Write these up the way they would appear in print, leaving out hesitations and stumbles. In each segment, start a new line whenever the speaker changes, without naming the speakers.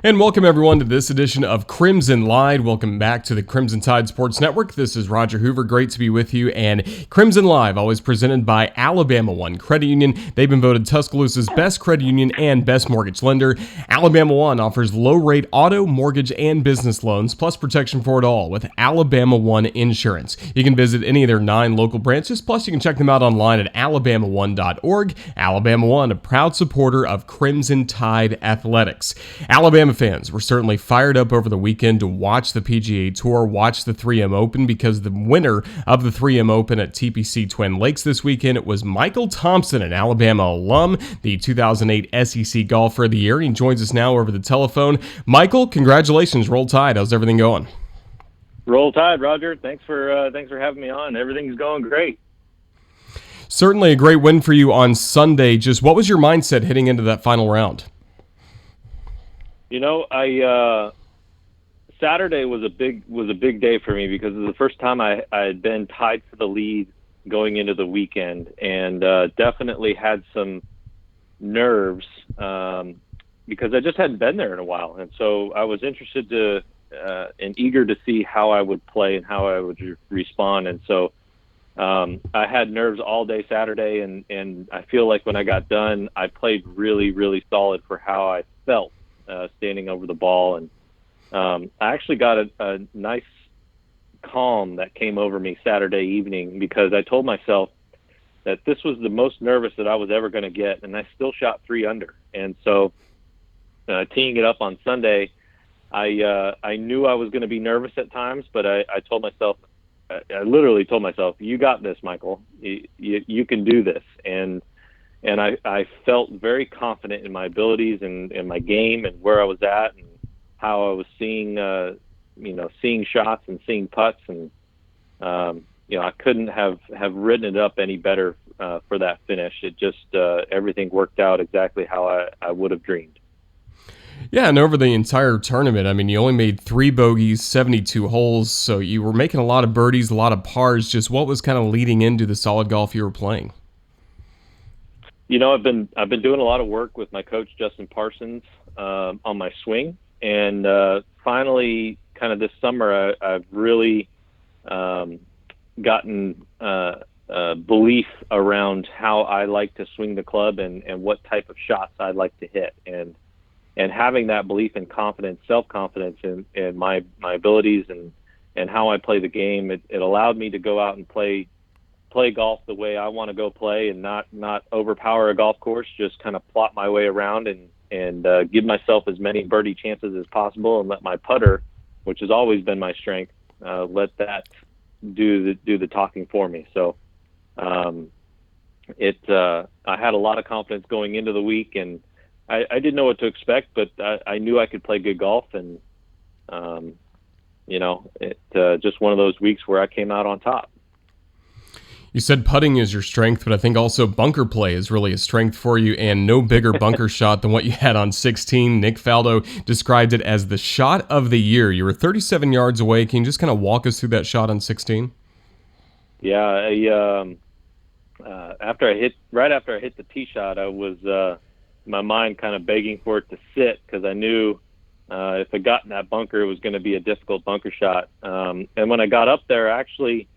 And welcome everyone to this edition of Crimson Live. Welcome back to the Crimson Tide Sports Network. This is Roger Hoover. Great to be with you. And Crimson Live, always presented by Alabama One Credit Union. They've been voted Tuscaloosa's best credit union and best mortgage lender. Alabama One offers low-rate auto, mortgage, and business loans, plus protection for it all with Alabama One Insurance. You can visit any of their 9 local branches, plus you can check them out online at alabama1.org. Alabama One, a proud supporter of Crimson Tide Athletics. Alabama fans were certainly fired up over the weekend to watch the PGA Tour, watch the 3M Open, because the winner of the 3M Open at TPC Twin Lakes this weekend, it was Michael Thompson, an Alabama alum, the 2008 SEC Golfer of the Year. He joins us now over the telephone. Michael, congratulations. Roll Tide. How's everything going?
Roll Tide, Roger. Thanks for having me on. Everything's going great.
Certainly a great win for you on Sunday. Just what was your mindset heading into that final round?
You know, Saturday was a big day for me because it was the first time I had been tied for the lead going into the weekend, and definitely had some nerves because I just hadn't been there in a while, and so I was interested and eager to see how I would play and how I would respond, and so I had nerves all day Saturday, and I feel like when I got done, I played really, really solid for how I felt. Standing over the ball, and I actually got a nice calm that came over me Saturday evening because I told myself that this was the most nervous that I was ever going to get, and I still shot 3 under. And so teeing it up on Sunday, I knew I was going to be nervous at times, but I told myself, I literally told myself, you got this, Michael. You can do this. And I felt very confident in my abilities and my game and where I was at and how I was seeing shots and seeing putts. And, I couldn't have written it up any better for that finish. It just, everything worked out exactly how I would have dreamed.
Yeah, and over the entire tournament, I mean, you only made 3 bogeys, 72 holes, so you were making a lot of birdies, a lot of pars. Just what was kind of leading into the solid golf you were playing?
You know, I've been doing a lot of work with my coach Justin Parsons on my swing, and finally, kind of this summer, I've really gotten belief around how I like to swing the club and what type of shots I'd like to hit, and having that belief and confidence, self-confidence in my abilities and how I play the game, it allowed me to go out and play golf the way I want to go play and not overpower a golf course, just kind of plot my way around and give myself as many birdie chances as possible and let my putter, which has always been my strength, let that do the talking for me. So I had a lot of confidence going into the week, and I didn't know what to expect, but I knew I could play good golf, and just one of those weeks where I came out on top.
You said putting is your strength, but I think also bunker play is really a strength for you, and no bigger bunker shot than what you had on 16. Nick Faldo described it as the shot of the year. You were 37 yards away. Can you just kind of walk us through that shot on 16?
Yeah, after I hit the tee shot, I was my mind kind of begging for it to sit because I knew if I got in that bunker, it was going to be a difficult bunker shot. And when I got up there, actually,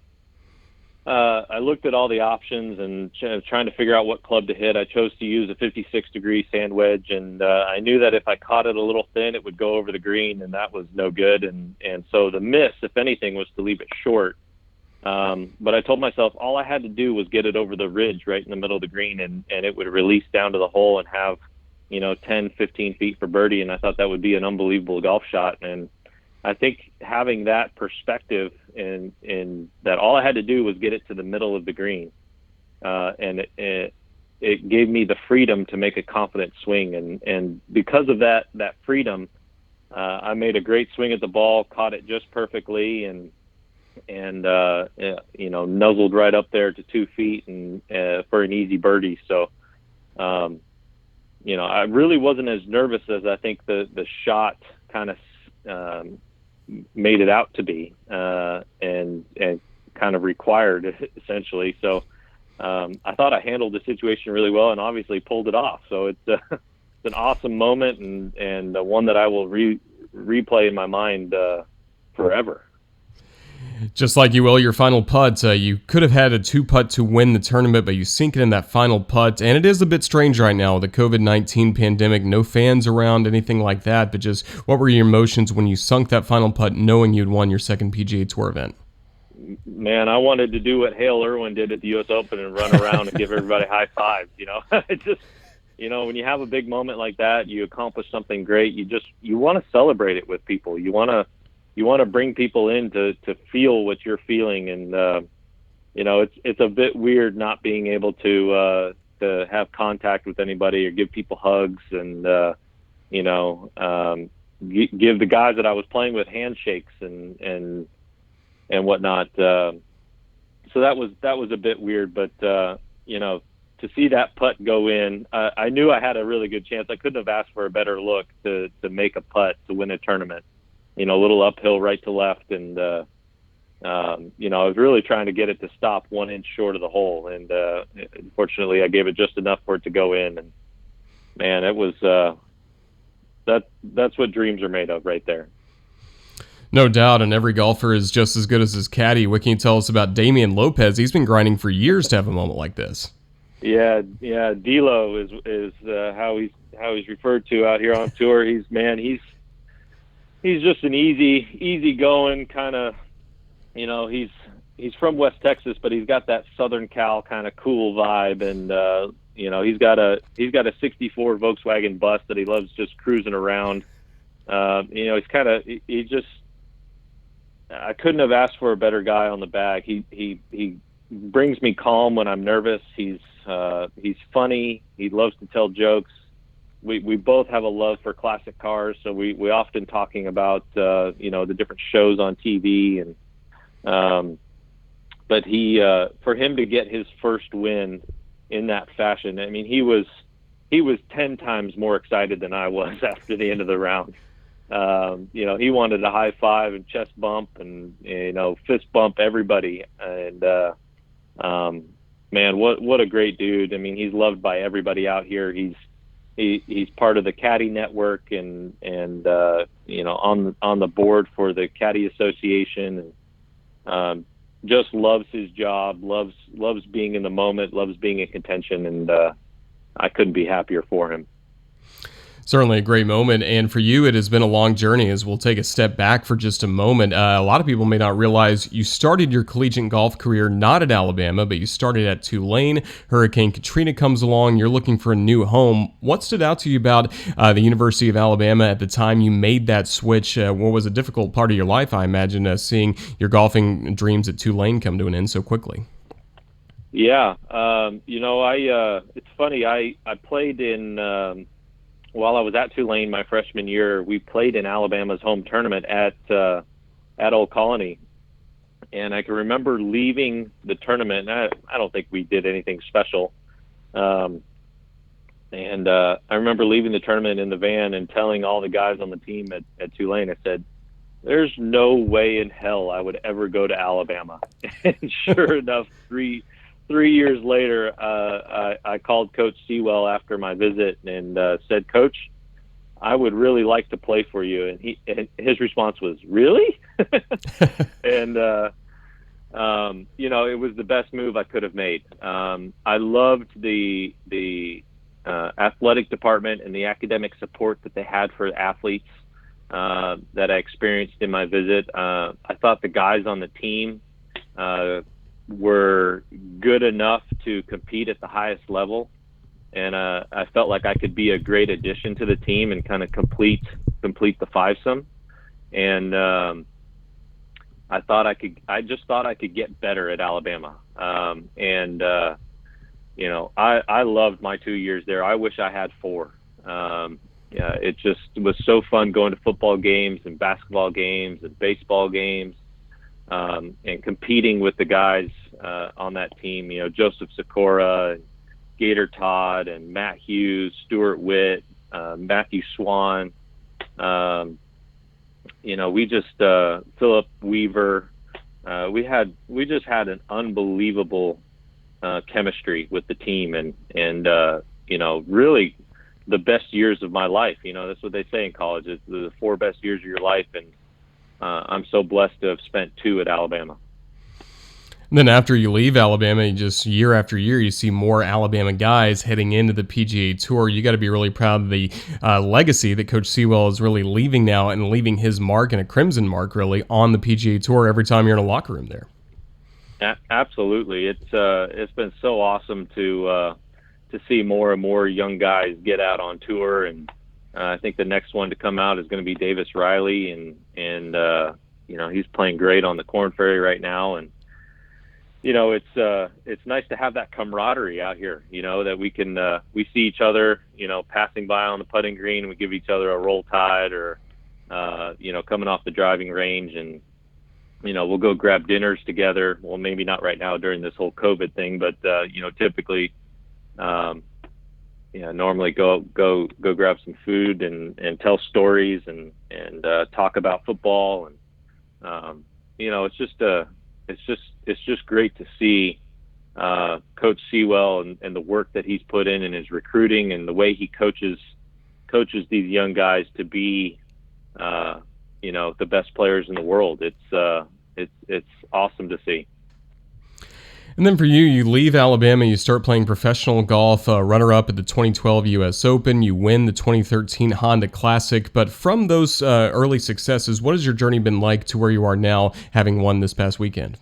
I looked at all the options and trying to figure out what club to hit. I chose to use a 56-degree sand wedge, and I knew that if I caught it a little thin, it would go over the green, and that was no good. And so the miss, if anything, was to leave it short. But I told myself all I had to do was get it over the ridge right in the middle of the green, and it would release down to the hole and have, 10, 15 feet for birdie, and I thought that would be an unbelievable golf shot. And I think having that perspective in that all I had to do was get it to the middle of the green, and it gave me the freedom to make a confident swing. And because of that freedom, I made a great swing at the ball, caught it just perfectly, and nuzzled right up there to 2 feet and for an easy birdie. So, I really wasn't as nervous as I think the shot kind of made it out to be, and kind of required essentially. So I thought I handled the situation really well and obviously pulled it off. So an awesome moment, and one that I will replay in my mind forever.
Just like you will your final putt, you could have had a 2-putt to win the tournament, but you sink it in that final putt. And it is a bit strange right now with the COVID-19 pandemic, no fans around, anything like that. But just what were your emotions when you sunk that final putt knowing you'd won your second PGA Tour event?
Man, I wanted to do what Hale Irwin did at the U.S. Open and run around and give everybody high fives. It just, when you have a big moment like that, you accomplish something great. You want to celebrate it with people. You want to bring people in to feel what you're feeling. And, it's a bit weird not being able to have contact with anybody or give people hugs and, give the guys that I was playing with handshakes and whatnot. So that was a bit weird, but, to see that putt go in, I knew I had a really good chance. I couldn't have asked for a better look to make a putt to win a tournament. A little uphill right to left, and I was really trying to get it to stop 1 inch short of the hole, and unfortunately I gave it just enough for it to go in. And man, it was that's what dreams are made of right there.
No doubt, and every golfer is just as good as his caddy. What can you tell us about Damian Lopez? He's been grinding for years to have a moment like this.
Yeah, D-Lo is how he's referred to out here on tour. He's just an easy going kind of, he's from West Texas, but he's got that Southern Cal kind of cool vibe. And, he's got a 64 Volkswagen bus that he loves just cruising around. I couldn't have asked for a better guy on the bag. He brings me calm when I'm nervous. He's funny. He loves to tell jokes. We both have a love for classic cars, so we often talking about the different shows on TV, and but for him to get his first win in that fashion, I mean, he was 10 times more excited than I was after the end of the round. He wanted a high five and chest bump and fist bump everybody, and man, what a great dude. I mean, he's loved by everybody out here. He's part of the Caddy Network and on the board for the Caddy Association, and just loves his job, loves being in the moment, loves being in contention, and I couldn't be happier for him.
Certainly a great moment, and for you it has been a long journey. As we'll take a step back for just a moment, a lot of people may not realize you started your collegiate golf career not at Alabama, but you started at Tulane. Hurricane Katrina comes along, you're looking for a new home. What stood out to you about the University of Alabama at the time you made that switch? What was a difficult part of your life, I imagine, seeing your golfing dreams at Tulane come to an end so quickly?
Yeah, it's funny, I played in while I was at Tulane my freshman year. We played in Alabama's home tournament at Old Colony, and I can remember leaving the tournament. And I don't think we did anything special, and I remember leaving the tournament in the van and telling all the guys on the team at Tulane, I said, "There's no way in hell I would ever go to Alabama." And sure enough, three years later, I called Coach Sewell after my visit and said, "Coach, I would really like to play for you." And his response was, "Really?" And it was the best move I could have made. I loved the athletic department and the academic support that they had for athletes that I experienced in my visit. I thought the guys on the team were good enough to compete at the highest level, and I felt like I could be a great addition to the team and kind of complete the fivesome. And I just thought I could get better at Alabama. I loved my 2 years there. I wish I had 4. It just was so fun going to football games and basketball games and baseball games. And competing with the guys on that team, Joseph Sikora, and Gator Todd, and Matt Hughes, Stuart Witt, Matthew Swan. We just Philip Weaver. We just had an unbelievable chemistry with the team, and really the best years of my life. That's what they say in college. It's the 4 best years of your life, and I'm so blessed to have spent 2 at Alabama.
And then after you leave Alabama, you just year after year, you see more Alabama guys heading into the PGA Tour. You got to be really proud of the legacy that Coach Sewell is really leaving now, and leaving his mark, and a crimson mark really, on the PGA Tour every time you're in a locker room there.
Absolutely. It's been so awesome to see more and more young guys get out on tour, and I think the next one to come out is going to be Davis Riley, and he's playing great on the Korn Ferry right now, and it's nice to have that camaraderie out here, that we see each other, passing by on the putting green, and we give each other a roll tide, or coming off the driving range, and we'll go grab dinners together. Well, maybe not right now during this whole COVID thing, but typically normally go grab some food and tell stories and talk about football, and it's just great to see Coach Sewell and the work that he's put in his recruiting, and the way he coaches these young guys to be the best players in the world. It's awesome to see.
And then for you, you leave Alabama, you start playing professional golf, runner-up at the 2012 U.S. Open, you win the 2013 Honda Classic. But from those early successes, what has your journey been like to where you are now, having won this past weekend?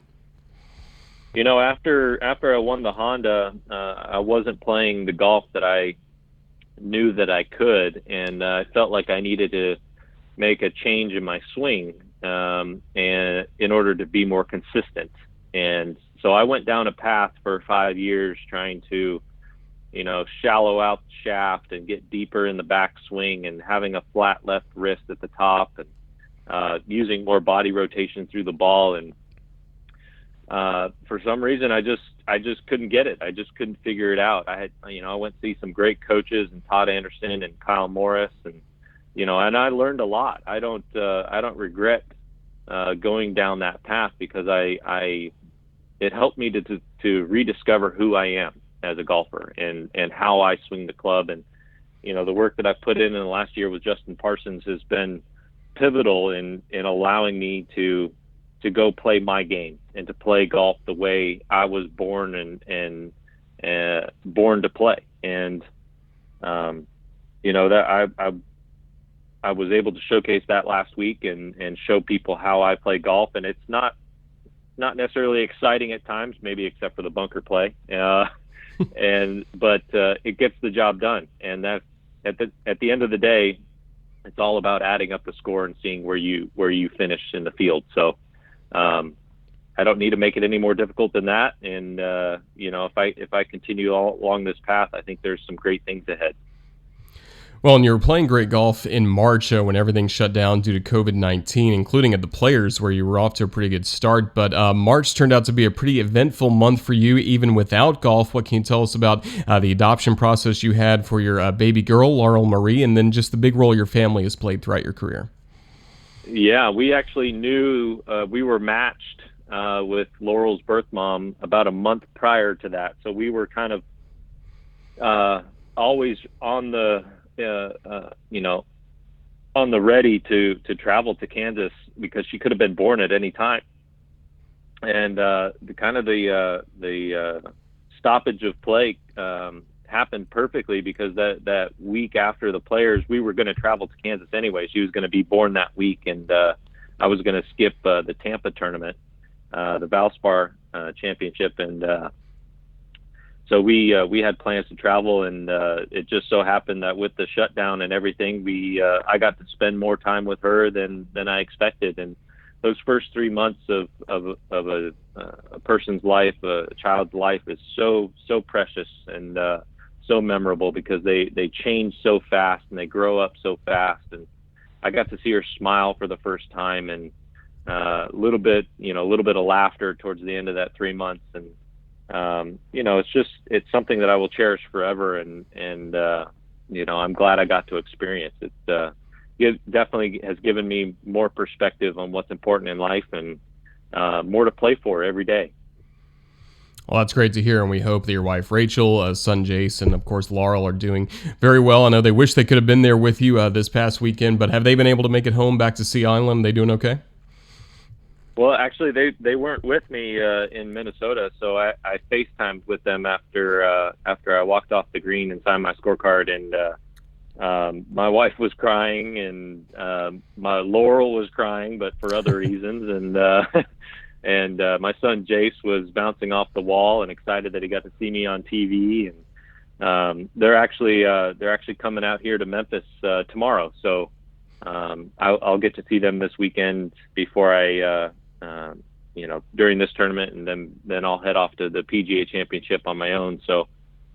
After I won the Honda, I wasn't playing the golf that I knew that I could, and I felt like I needed to make a change in my swing, and in order to be more consistent. And so I went down a path for 5 years trying to, shallow out the shaft and get deeper in the backswing, and having a flat left wrist at the top, and using more body rotation through the ball. And for some reason, I just couldn't get it. I just couldn't figure it out. I went to see some great coaches, and Todd Anderson and Kyle Morris, and and I learned a lot. I don't regret going down that path, because it helped me to rediscover who I am as a golfer, and how I swing the club. And the work that I've put in the last year with Justin Parsons has been pivotal in allowing me to go play my game, and to play golf the way I was born and born to play. And that I was able to showcase that last week, and show people how I play golf. And it's not necessarily exciting at times, maybe except for the bunker play, but it gets the job done. And that at the end of the day, it's all about adding up the score and seeing where you finish in the field. So I don't need to make it any more difficult than that. And if I continue along this path, I think there's some great things ahead.
Well, and you were playing great golf in March when everything shut down due to COVID-19, including at the Players, where you were off to a pretty good start. But March turned out to be a pretty eventful month for you, even without golf. What can you tell us about the adoption process you had for your baby girl, Laurel Marie, and then just the big role your family has played throughout your career?
Yeah, we actually knew we were matched with Laurel's birth mom about a month prior to that. So we were kind of always on the on the ready to travel to Kansas, because she could have been born at any time. And the stoppage of play happened perfectly, because that week after the Players, we were going to travel to Kansas anyway. She was going to be born that week, and I was going to skip the Tampa tournament, the Valspar championship, and so we had plans to travel, and it just so happened that with the shutdown and everything, I got to spend more time with her than I expected. And those first 3 months of a person's life, a child's life, is so precious and so memorable, because they change so fast and they grow up so fast. And I got to see her smile for the first time, and a little bit of laughter towards the end of that 3 months. And it's something that I will cherish forever, and I'm glad I got to experience it. It definitely has given me more perspective on what's important in life, and more to play for every day.
Well, that's great to hear, and we hope that your wife Rachel, son Jace, and of course Laurel are doing very well. I know they wish they could have been there with you this past weekend, but have they been able to make it home back to Sea Island? They doing okay?
Well, actually, they weren't with me in Minnesota, so I FaceTimed with them after I walked off the green and signed my scorecard, and my wife was crying, and my Laurel was crying, but for other reasons, and my son Jace was bouncing off the wall and excited that he got to see me on TV, and they're actually coming out here to Memphis tomorrow, so I'll get to see them this weekend before I. During this tournament, and then I'll head off to the PGA Championship on my own. So,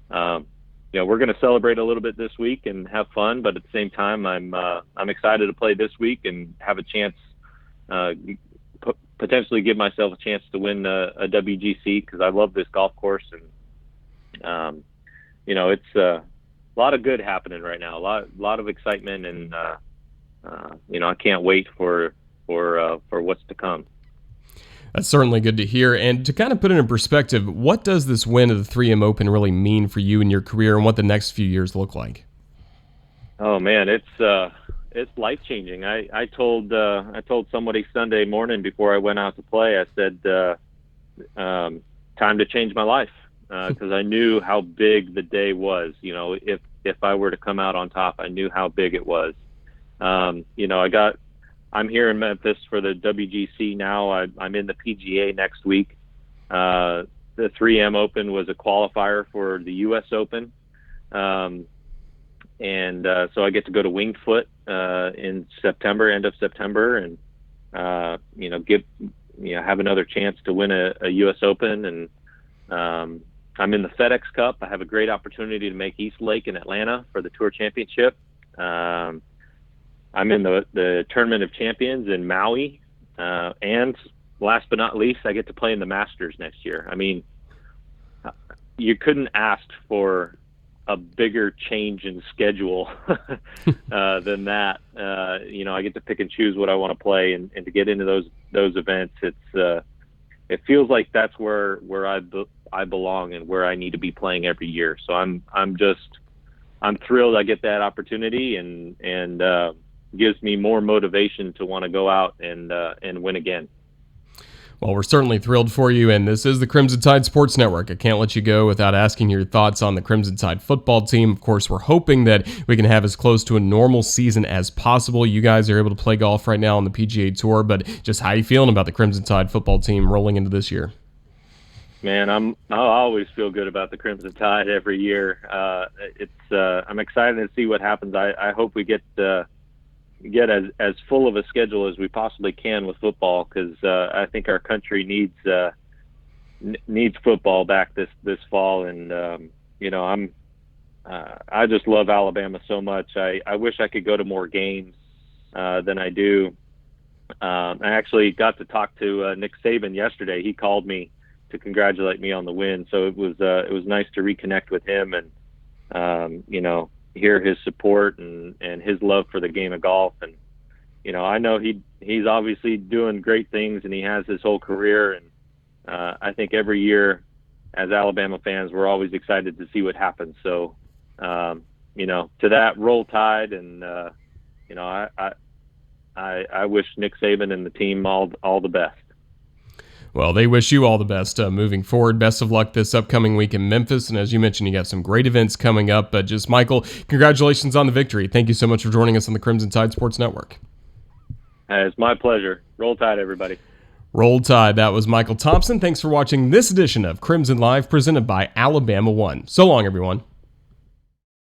we're going to celebrate a little bit this week and have fun, but at the same time, I'm excited to play this week and have a chance, potentially give myself a chance to win a WGC, because I love this golf course, and it's a lot of good happening right now, a lot of excitement, and I can't wait for what's to come.
That's certainly good to hear. And to kind of put it in perspective, what does this win of the 3M Open really mean for you in your career, and what the next few years look like?
Oh man, it's life changing. I told somebody Sunday morning before I went out to play, I said, time to change my life, because I knew how big the day was. If I were to come out on top, I knew how big it was. I'm here in Memphis for the WGC now. I'm in the PGA next week. The 3M Open was a qualifier for the U.S. Open. So I get to go to Winged Foot in September, end of September, and have another chance to win a U.S. Open. And I'm in the FedEx Cup. I have a great opportunity to make East Lake in Atlanta for the Tour Championship. I'm in the Tournament of Champions in Maui, and last but not least, I get to play in the Masters next year. I mean, you couldn't ask for a bigger change in schedule than that. I get to pick and choose what I want to play, and to get into those events. It feels like that's where I belong and where I need to be playing every year. So I'm thrilled I get that opportunity, and gives me more motivation to want to go out and win again.
Well, we're certainly thrilled for you, and this is the Crimson Tide Sports Network. I can't let you go without asking your thoughts on the Crimson Tide football team. Of course, we're hoping that we can have as close to a normal season as possible. You guys are able to play golf right now on the PGA Tour, but just how are you feeling about the Crimson Tide football team rolling into this year?
Man, I always feel good about the Crimson Tide every year. I'm excited to see what happens. I hope we get as full of a schedule as we possibly can with football, because I think our country needs football back this fall. And I just love Alabama so much. I wish I could go to more games than I do. I actually got to talk to Nick Saban yesterday. He called me to congratulate me on the win, so it was nice to reconnect with him and hear his support and his love for the game of golf. And I know he's obviously doing great things, and he has his whole career, and I think every year as Alabama fans we're always excited to see what happens. So to that, roll Tide, and I wish Nick Saban and the team all the best.
Well, they wish you all the best moving forward. Best of luck this upcoming week in Memphis. And as you mentioned, you got some great events coming up. But just, Michael, congratulations on the victory. Thank you so much for joining us on the Crimson Tide Sports Network.
It's my pleasure. Roll Tide, everybody.
Roll Tide. That was Michael Thompson. Thanks for watching this edition of Crimson Live, presented by Alabama One. So long, everyone.